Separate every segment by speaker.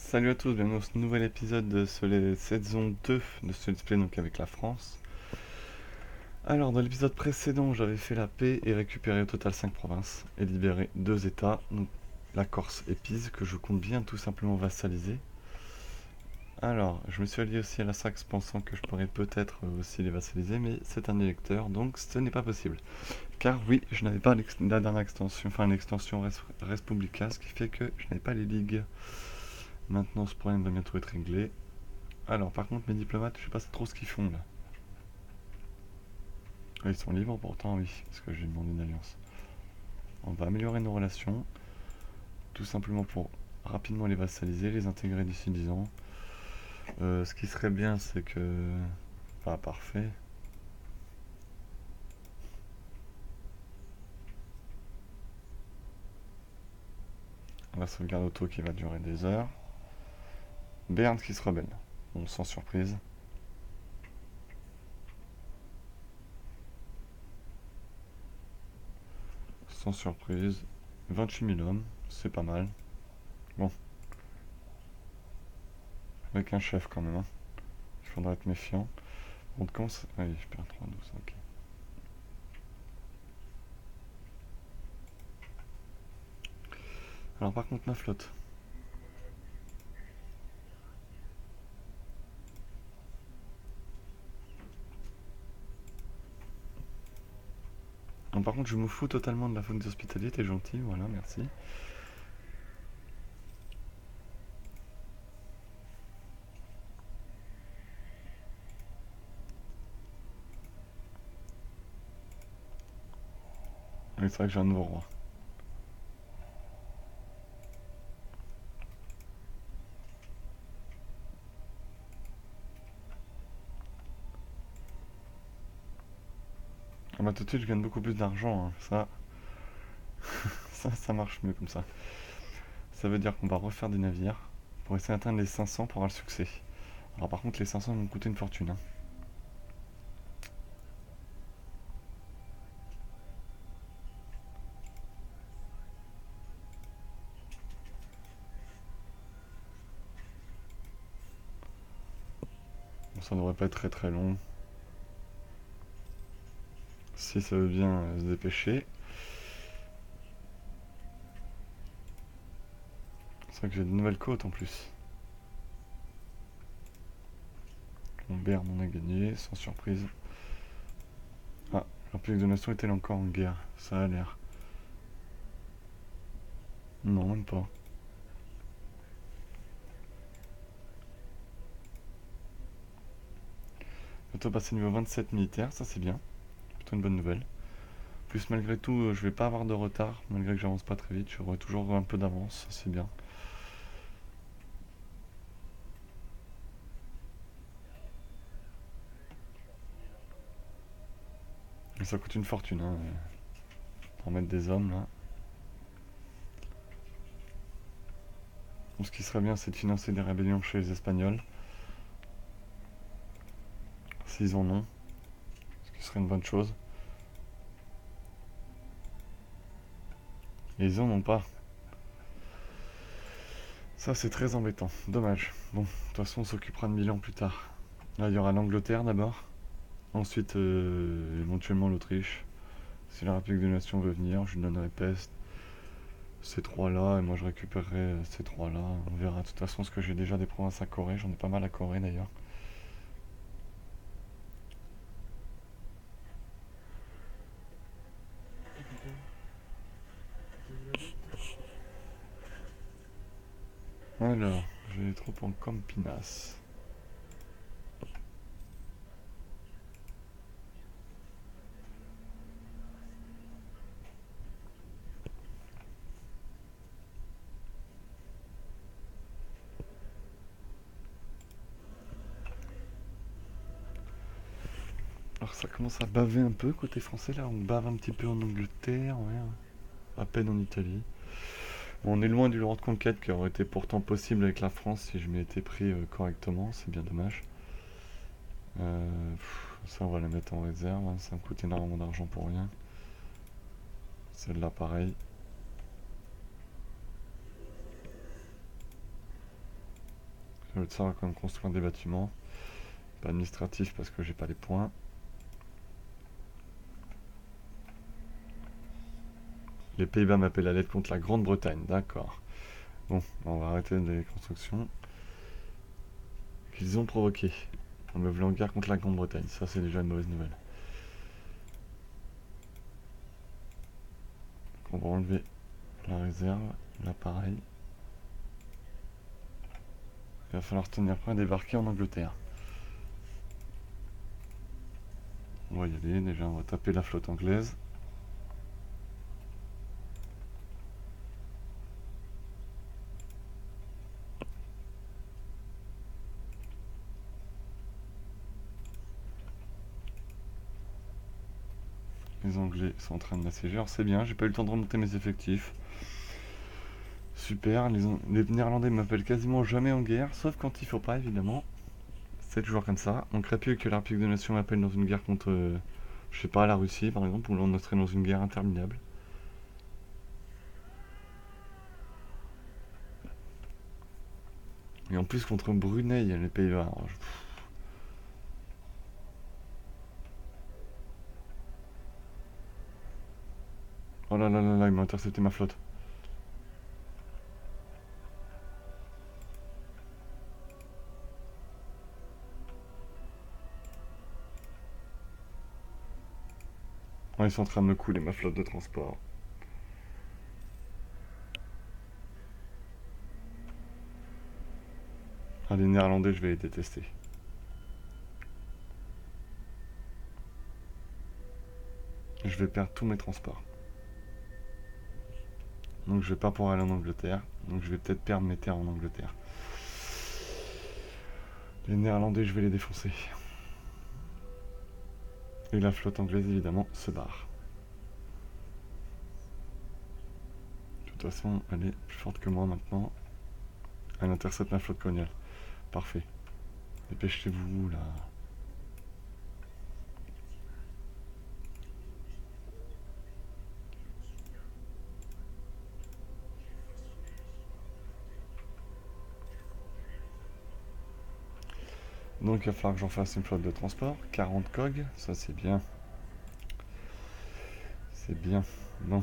Speaker 1: Salut à tous, bienvenue dans ce nouvel épisode de saison 2 de ce let's play, donc avec la France. Alors dans l'épisode précédent j'avais fait la paix et récupéré au total 5 provinces et libéré 2 états, donc la Corse et Pise que je compte bien tout simplement vassaliser. Alors je me suis allié aussi à la Saxe pensant que je pourrais peut-être aussi les vassaliser, mais c'est un électeur donc ce n'est pas possible. Car oui, je n'avais pas la dernière extension, enfin l'extension Res Publica, ce qui fait que je n'avais pas les ligues. Maintenant ce problème va bientôt être réglé. Alors par contre mes diplomates, je sais pas trop ce qu'ils font là. Ils sont libres pourtant, oui, parce que j'ai demandé une alliance. On va améliorer nos relations, tout simplement pour rapidement les vassaliser, les intégrer d'ici 10 ans. Ce qui serait bien, c'est que... Pas parfait. La sauvegarde auto qui va durer des heures. Berne qui se rebelle. Bon, sans surprise. Sans surprise. 28 000 hommes, c'est pas mal. Bon. Avec un chef quand même, hein. Il faudra être méfiant. Bon, comment ça... Oui, je perds 3-12, ok. Alors par contre, ma flotte. Alors, par contre, je me fous totalement de la faune des hospitaliers, t'es gentil, voilà, merci. Oui, c'est vrai que j'ai un nouveau roi. Ah bah tout de suite je gagne beaucoup plus d'argent, hein. Ça marche mieux comme ça. Ça veut dire qu'on va refaire des navires pour essayer d'atteindre les 500 pour avoir le succès. Alors par contre les 500 vont me coûter une fortune, hein. Bon, ça devrait pas être très très long. Si ça veut bien se dépêcher. C'est vrai que j'ai de nouvelles côtes en plus. On Berne on a gagné, sans surprise. Ah, la République de Nation est-elle encore en guerre? Ça a l'air. Non, même pas. Bientôt passer niveau 27 militaire, ça c'est bien. Plutôt une bonne nouvelle. Plus malgré tout, je vais pas avoir de retard, malgré que j'avance pas très vite, j'aurai toujours un peu d'avance, ça c'est bien. Mais ça coûte une fortune, hein, pour mettre des hommes là. Donc, ce qui serait bien, c'est de financer des rébellions chez les Espagnols. S'ils en ont. Ce qui serait une bonne chose. Et ils en ont pas. Ça, c'est très embêtant. Dommage. Bon, de toute façon, on s'occupera de Milan plus tard. Là, il y aura l'Angleterre d'abord. Ensuite, éventuellement l'Autriche. Si la République des Nations veut venir, je lui donnerai Pest. Ces trois-là, et moi je récupérerai ces trois-là. On verra. De toute façon, ce que j'ai déjà des provinces à Corée. J'en ai pas mal à Corée d'ailleurs. Alors, j'ai des troupes en Campinas. Alors ça commence à baver un peu côté français là, on bave un petit peu en Angleterre, ouais, à peine en Italie. Bon, on est loin du droit de conquête qui aurait été pourtant possible avec la France si je m'y étais pris correctement, c'est bien dommage. Ça on va la mettre en réserve, hein, ça me coûte énormément d'argent pour rien. Celle-là pareil. Je vais savoir quand même construire des bâtiments. Pas administratif parce que j'ai pas les points. Les Pays-Bas m'appellent à l'aide contre la Grande-Bretagne, d'accord. Bon, on va arrêter les constructions qu'ils ont provoquées. On me voulait en guerre contre la Grande-Bretagne, ça c'est déjà une mauvaise nouvelle. Donc on va enlever la réserve, là pareil. Il va falloir se tenir prêt à débarquer en Angleterre. On va y aller, déjà on va taper la flotte anglaise. Les Anglais sont en train de m'assiéger, alors c'est bien, j'ai pas eu le temps de remonter mes effectifs. Super, les Néerlandais m'appellent quasiment jamais en guerre, sauf quand il faut pas évidemment. C'est toujours comme ça. On craint plus que la République des Nations m'appelle dans une guerre contre, je sais pas, la Russie par exemple, où l'on serait dans une guerre interminable. Et en plus contre Brunei, les Pays-Bas. Oh là là là là, ils m'ont intercepté ma flotte. Oh, ils sont en train de me couler ma flotte de transport. Ah, les Néerlandais, je vais les détester. Je vais perdre tous mes transports. Donc je vais pas pouvoir aller en Angleterre. Donc je vais peut-être perdre mes terres en Angleterre. Les Néerlandais, je vais les défoncer. Et la flotte anglaise, évidemment, se barre. De toute façon, elle est plus forte que moi maintenant. Elle intercepte ma flotte coloniale. Parfait. Dépêchez-vous, là. Donc il va falloir que j'en fasse une flotte de transport. 40 cogs, ça c'est bien. C'est bien. Bon.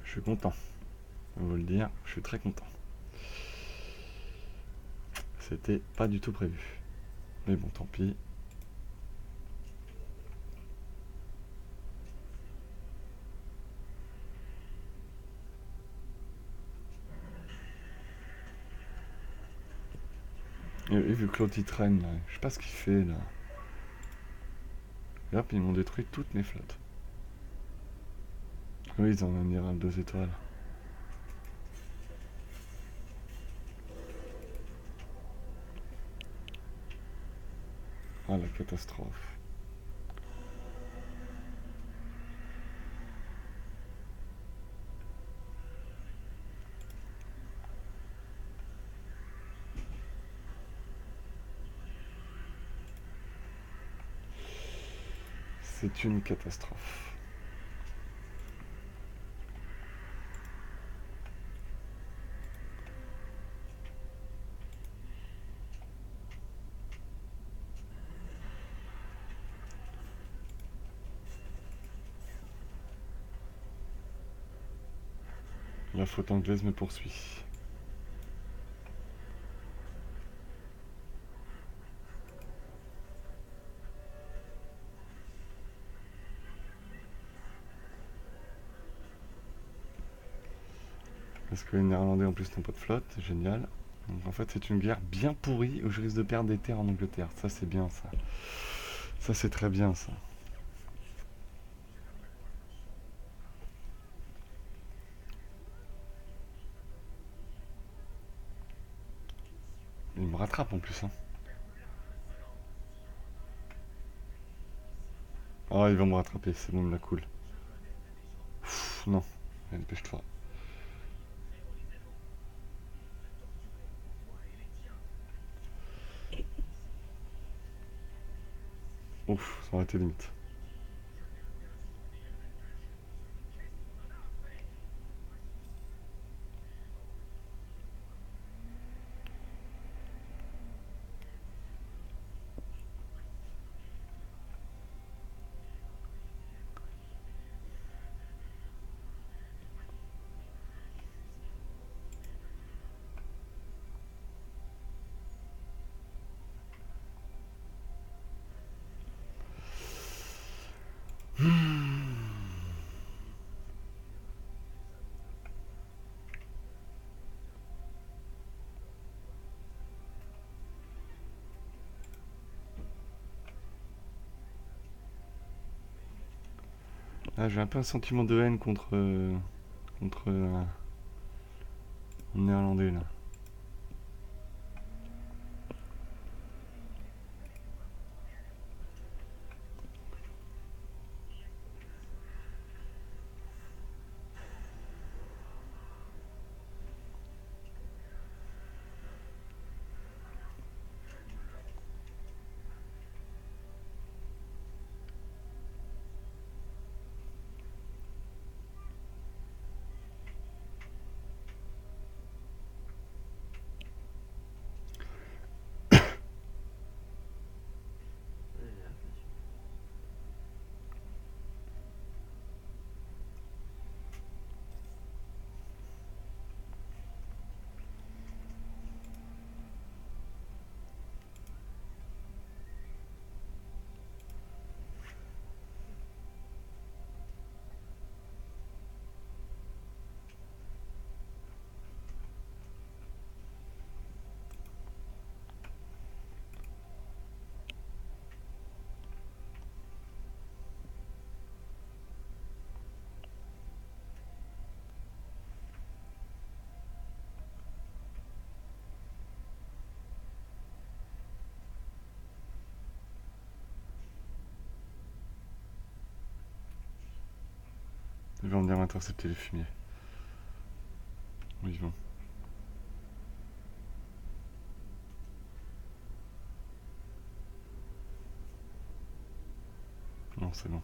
Speaker 1: Je suis content. On va vous le dire, je suis très content. C'était pas du tout prévu. Mais bon, tant pis. Et vu que l'autre il traîne, là, je sais pas ce qu'il fait là. Et hop, ils m'ont détruit toutes mes flottes. Oui, ils ont un amiral 2 étoiles. Ah, la catastrophe. C'est une catastrophe. La flotte anglaise me poursuit. Parce que les Néerlandais en plus n'ont pas de flotte, c'est génial. Donc en fait c'est une guerre bien pourrie où je risque de perdre des terres en Angleterre. Ça c'est bien ça. Ça c'est très bien ça. Il me rattrape en plus. Hein. Ah, il va me rattraper, c'est bon, il me la coule. Pff, non, allez, dépêche-toi. Ouf, ça aurait été limite. Ah, j'ai un peu un sentiment de haine contre un néerlandais là. Ils vont venir intercepter les fumiers. Oui, ils vont. Non, c'est bon.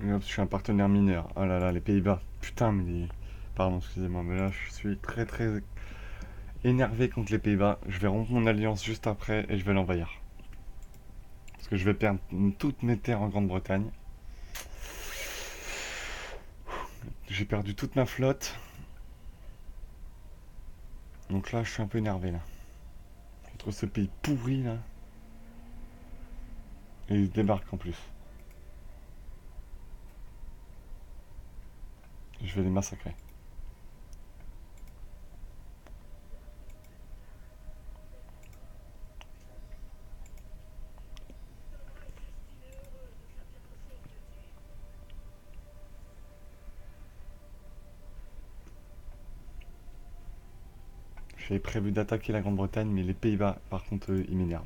Speaker 1: Et hop, je suis un partenaire mineur. Oh là là, les Pays-Bas. Putain, mais pardon, excusez-moi, mais là, je suis très très énervé contre les Pays-Bas. Je vais rompre mon alliance juste après et je vais l'envahir. Parce que je vais perdre toutes mes terres en Grande-Bretagne. J'ai perdu toute ma flotte. Donc là, je suis un peu énervé là. Contre ce pays pourri là. Et ils débarquent en plus. Je vais les massacrer. J'avais prévu d'attaquer la Grande-Bretagne, mais les Pays-Bas, par contre, ils m'énervent.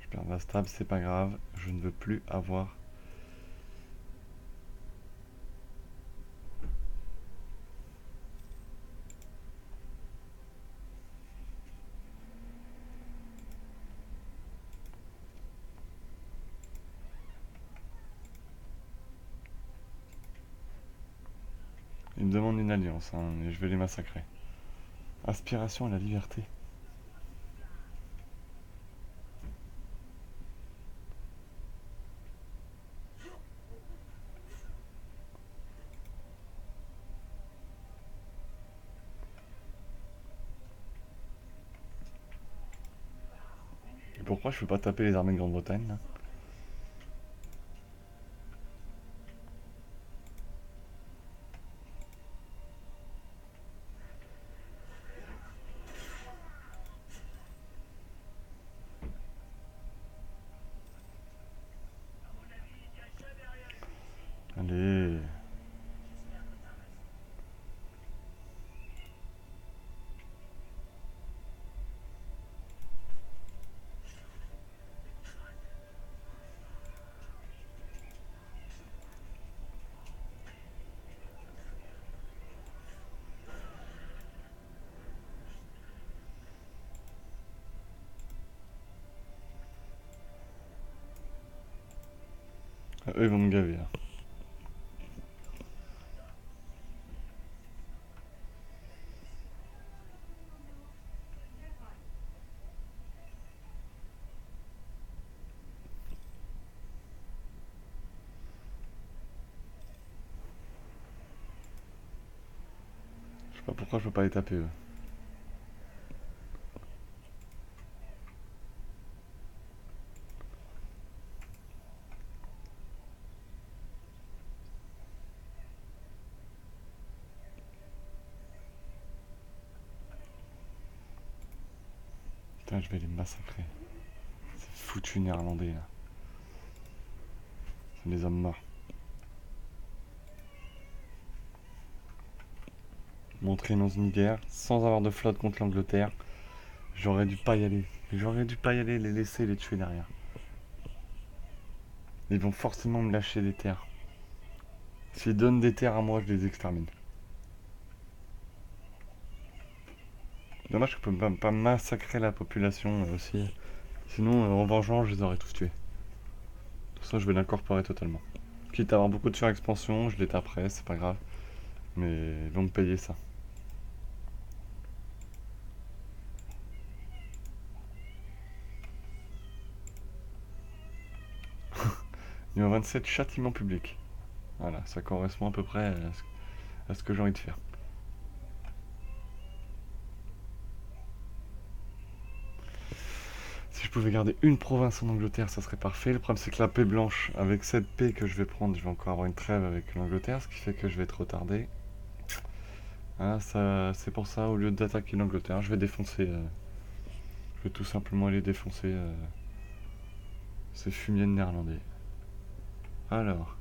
Speaker 1: Je perds Vastable, c'est pas grave. Je ne veux plus avoir. Ils me demandent une alliance, hein, et je vais les massacrer. Aspiration à la liberté. Et pourquoi je peux pas taper les armées de Grande-Bretagne là? Allez. Eux ils vont me gaver là. Je sais pas pourquoi je peux pas les taper eux. Putain, je vais les massacrer. C'est foutu néerlandais là. C'est des hommes morts. M'entraîner dans une guerre sans avoir de flotte contre l'Angleterre. J'aurais dû pas y aller. J'aurais dû pas y aller, les laisser les tuer derrière. Ils vont forcément me lâcher des terres. S'ils donnent des terres à moi, je les extermine. Dommage que je peux pas massacrer la population aussi. Sinon, en vengeance, je les aurais tous tués. De toute façon, je vais l'incorporer totalement. Quitte à avoir beaucoup de surexpansion, je les taperai, c'est pas grave. Mais ils vont me payer ça. Niveau 27, châtiment public. Voilà, ça correspond à peu près à ce que j'ai envie de faire. Si je pouvais garder une province en Angleterre, ça serait parfait. Le problème, c'est que la paix blanche, avec cette paix que je vais prendre, je vais encore avoir une trêve avec l'Angleterre, ce qui fait que je vais être retardé. Ah, ça, c'est pour ça, au lieu d'attaquer l'Angleterre, je vais défoncer. Je vais tout simplement aller défoncer ces fumiers néerlandais. Alors.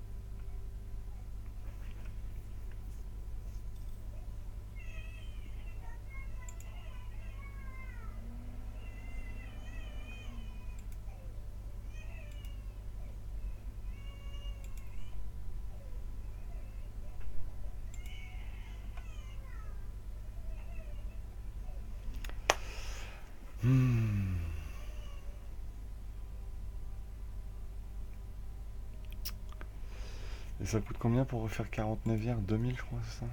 Speaker 1: Hmm. Et ça coûte combien pour refaire 40 navires? 2000 je crois, c'est ça?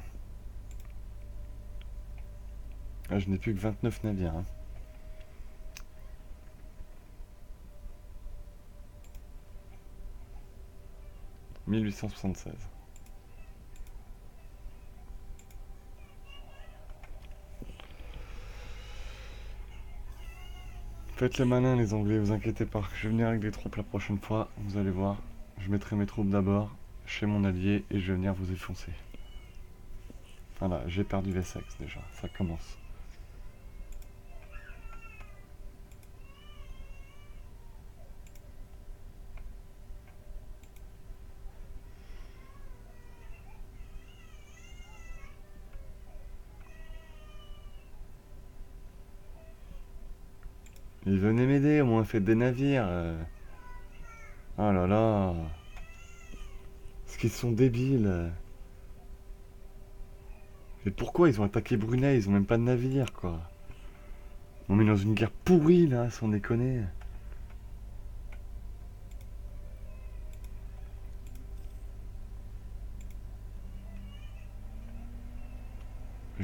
Speaker 1: Ah, je n'ai plus que 29 navires. Hein. 1876. Faites les malins les Anglais, vous inquiétez pas. Je vais venir avec des troupes la prochaine fois, vous allez voir. Je mettrai mes troupes d'abord chez mon allié et je vais venir vous effoncer. Voilà, j'ai perdu l'Essex déjà, ça commence. Ils venaient m'aider, au moins faites des navires. Oh là là. Est-ce qu'ils sont débiles. Et pourquoi ils ont attaqué Brunei? Ils ont même pas de navire, quoi. On est dans une guerre pourrie, là, sans déconner.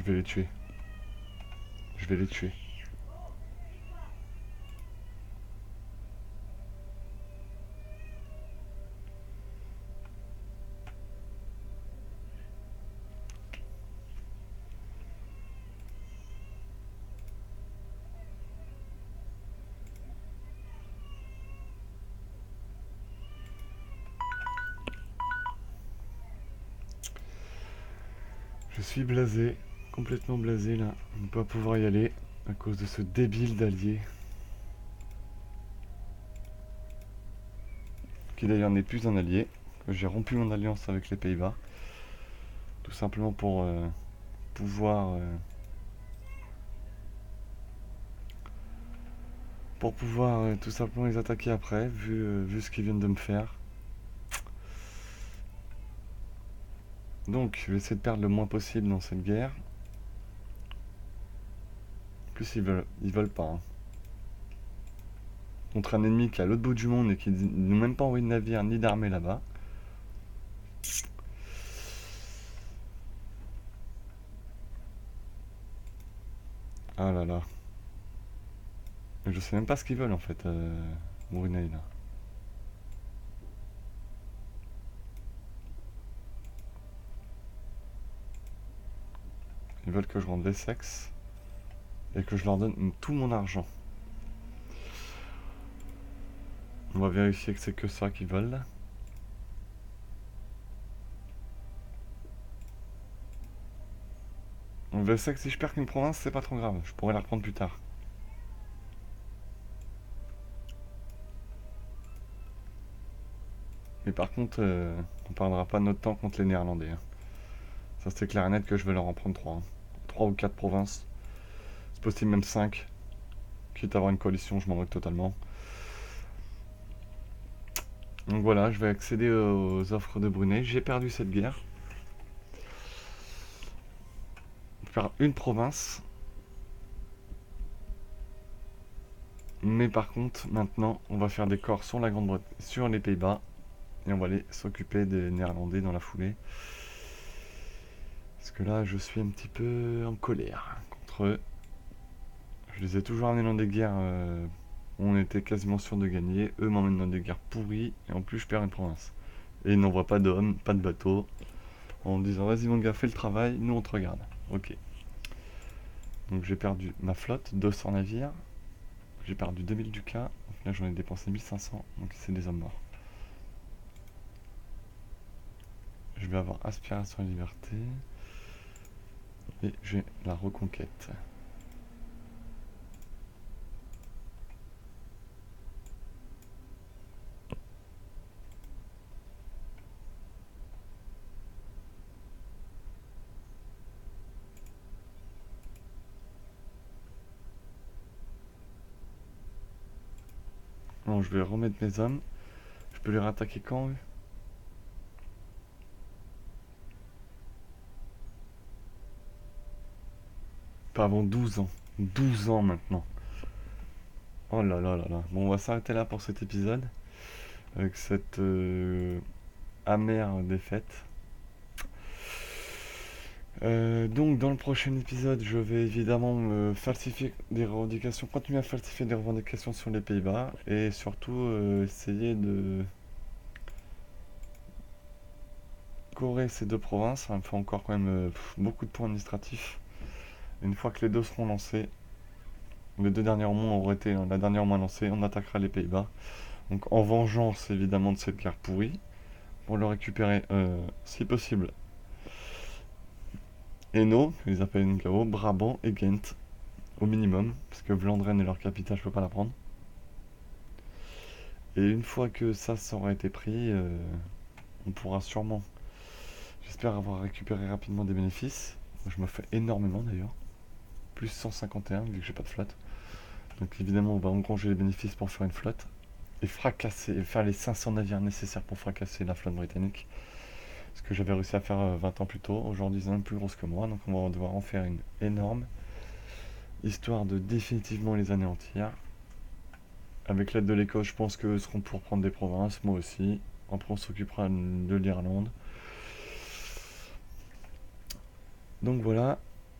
Speaker 1: vais les tuer. Je vais les tuer. Je suis blasé, complètement blasé là, de ne pas pouvoir y aller à cause de ce débile d'allié. Qui d'ailleurs n'est plus un allié. J'ai rompu mon alliance avec les Pays-Bas. Tout simplement pour pouvoir... tout simplement les attaquer après, vu ce qu'ils viennent de me faire. Donc je vais essayer de perdre le moins possible dans cette guerre. En plus ils veulent pas. Hein. Contre un ennemi qui est à l'autre bout du monde et qui n'a même pas envoyé de navire ni d'armée là-bas. Ah là là. Je sais même pas ce qu'ils veulent en fait, Brunei là. Ils veulent que je rende l'Essex et que je leur donne tout mon argent. On va vérifier que c'est que ça qu'ils veulent. L'Essex, si je perds qu'une province, c'est pas trop grave. Je pourrais la reprendre plus tard. Mais par contre, on perdra pas notre temps contre les Néerlandais. Hein. Ça c'est clair et net que je vais leur en prendre 3. Hein. 3 ou 4 provinces. C'est possible même 5. Quitte à avoir une coalition, je m'en moque totalement. Donc voilà, je vais accéder aux offres de Brunei. J'ai perdu cette guerre. Je perds une province. Mais par contre, maintenant, on va faire des corps sur la Grande-Bretagne, sur les Pays-Bas. Et on va aller s'occuper des Néerlandais dans la foulée. Parce que là, je suis un petit peu en colère contre eux. Je les ai toujours amenés dans des guerres où on était quasiment sûr de gagner. Eux m'emmènent dans des guerres pourries. Et en plus, je perds une province. Et ils n'envoient pas d'hommes, pas de bateaux. En disant, vas-y mon gars, fais le travail, nous on te regarde. Ok. Donc j'ai perdu ma flotte, 200 navires. J'ai perdu 2000 ducats. Là, j'en ai dépensé 1500. Donc c'est des hommes morts. Je vais avoir aspiration et liberté. Et j'ai la reconquête. Bon, je vais remettre mes hommes. Je peux les rattaquer quand eux? Pas avant 12 ans. 12 ans maintenant. Oh là là là là. Bon, on va s'arrêter là pour cet épisode. Avec cette amère défaite. Donc dans le prochain épisode, je vais évidemment me falsifier des revendications, continuer à falsifier des revendications sur les Pays-Bas et surtout essayer de scorer ces deux provinces. Ça me fait encore quand même beaucoup de points administratifs. Une fois que les deux seront lancés, les deux dernières mois auraient été la dernière mois lancée, on attaquera les Pays-Bas. Donc en vengeance évidemment de cette guerre pourrie, pour le récupérer si possible. Hainaut, ils appellent Ngao, Brabant et Ghent, au minimum, parce que Vlaanderen est leur capitale, je peux pas la prendre. Et une fois que ça aura été pris, on pourra sûrement, j'espère avoir récupéré rapidement des bénéfices. Je me fais énormément d'ailleurs, plus 151 vu que j'ai pas de flotte. Donc évidemment on va engranger les bénéfices pour faire une flotte et faire les 500 navires nécessaires pour fracasser la flotte britannique. Ce que j'avais réussi à faire 20 ans plus tôt. Aujourd'hui, ils sont même plus grosses que moi, donc on va devoir en faire une énorme, histoire de définitivement les anéantir. Avec l'aide de l'Écosse, je pense qu'eux seront pour prendre des provinces, moi aussi. Après, on s'occupera de l'Irlande. Donc voilà,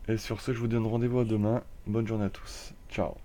Speaker 1: Et sur ce, je vous donne rendez-vous à demain. Bonne journée à tous. Ciao.